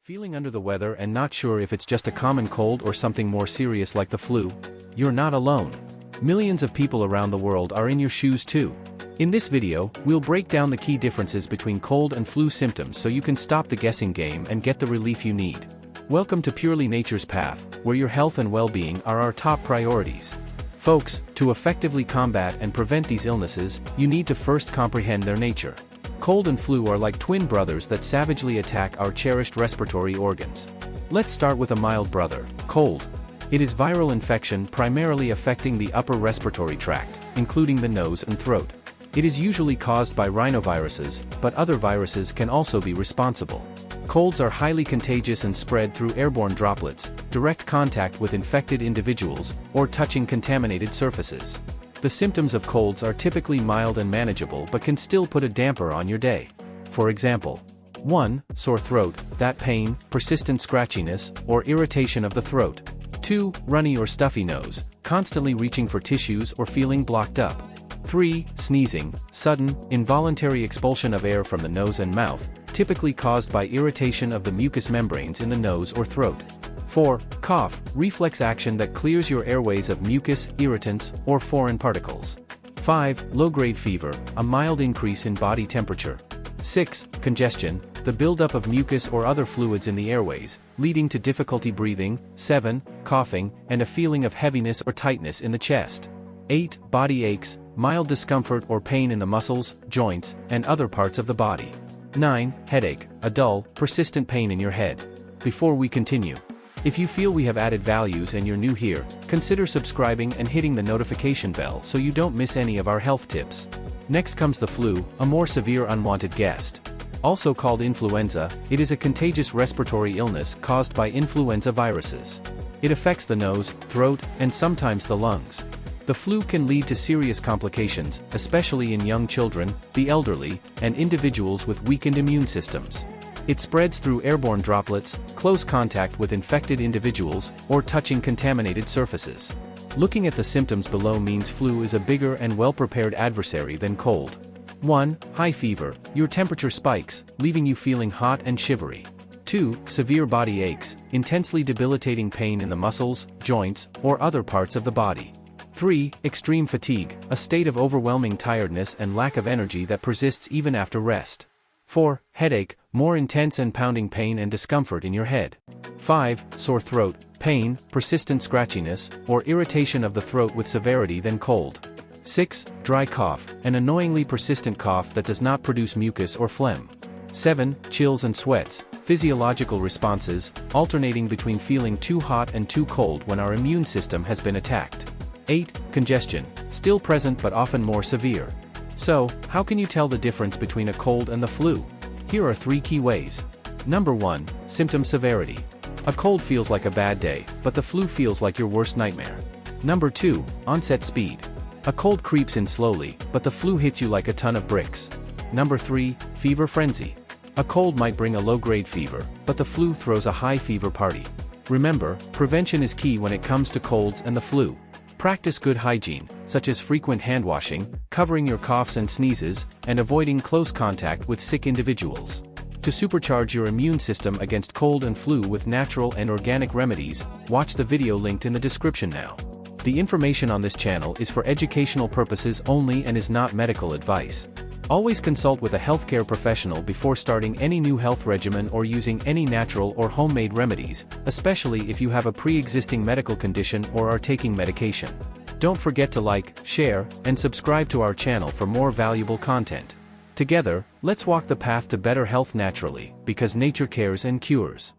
Feeling under the weather and not sure if it's just a common cold or something more serious like the flu? You're not alone. Millions of people around the world are in your shoes too. In this video, we'll break down the key differences between cold and flu symptoms so you can stop the guessing game and get the relief you need. Welcome to Purely Nature's Path, where your health and well-being are our top priorities. Folks, to effectively combat and prevent these illnesses, you need to first comprehend their nature. Cold and flu are like twin brothers that savagely attack our cherished respiratory organs. Let's start with a mild brother, cold. It is viral infection primarily affecting the upper respiratory tract, including the nose and throat. It is usually caused by rhinoviruses, but other viruses can also be responsible. Colds are highly contagious and spread through airborne droplets, direct contact with infected individuals, or touching contaminated surfaces. The symptoms of colds are typically mild and manageable but can still put a damper on your day. For example, 1. Sore throat, that pain, persistent scratchiness, or irritation of the throat. 2. Runny or stuffy nose, constantly reaching for tissues or feeling blocked up. 3. Sneezing, sudden, involuntary expulsion of air from the nose and mouth, typically caused by irritation of the mucous membranes in the nose or throat. 4. Cough, reflex action that clears your airways of mucus, irritants, or foreign particles. 5. Low-grade fever, a mild increase in body temperature. 6. Congestion, the buildup of mucus or other fluids in the airways, leading to difficulty breathing. 7. Coughing, and a feeling of heaviness or tightness in the chest. 8. Body aches, mild discomfort or pain in the muscles, joints, and other parts of the body. 9. Headache, a dull, persistent pain in your head. Before we continue, if you feel we have added values and you're new here, consider subscribing and hitting the notification bell so you don't miss any of our health tips. Next comes the flu, a more severe unwanted guest. Also called influenza, it is a contagious respiratory illness caused by influenza viruses. It affects the nose, throat, and sometimes the lungs. The flu can lead to serious complications, especially in young children, the elderly, and individuals with weakened immune systems. It spreads through airborne droplets, close contact with infected individuals, or touching contaminated surfaces. Looking at the symptoms below means flu is a bigger and well-prepared adversary than cold. 1. High fever, your temperature spikes, leaving you feeling hot and shivery. 2. Severe body aches, intensely debilitating pain in the muscles, joints, or other parts of the body. 3. Extreme fatigue, a state of overwhelming tiredness and lack of energy that persists even after rest. 4. Headache, more intense and pounding pain and discomfort in your head. 5. Sore throat, pain, persistent scratchiness, or irritation of the throat with severity than cold. 6. Dry cough, an annoyingly persistent cough that does not produce mucus or phlegm. 7. Chills and sweats, physiological responses, alternating between feeling too hot and too cold when our immune system has been attacked. 8. Congestion, still present but often more severe. So, how can you tell the difference between a cold and the flu? Here are 3 key ways. Number 1. Symptom severity. A cold feels like a bad day, but the flu feels like your worst nightmare. Number 2. Onset speed. A cold creeps in slowly, but the flu hits you like a ton of bricks. Number 3. Fever frenzy. A cold might bring a low-grade fever, but the flu throws a high fever party. Remember, prevention is key when it comes to colds and the flu. Practice good hygiene, such as frequent hand washing, covering your coughs and sneezes, and avoiding close contact with sick individuals. To supercharge your immune system against cold and flu with natural and organic remedies, watch the video linked in the description now. The information on this channel is for educational purposes only and is not medical advice. Always consult with a healthcare professional before starting any new health regimen or using any natural or homemade remedies, especially if you have a pre-existing medical condition or are taking medication. Don't forget to like, share, and subscribe to our channel for more valuable content. Together, let's walk the path to better health naturally, because nature cares and cures.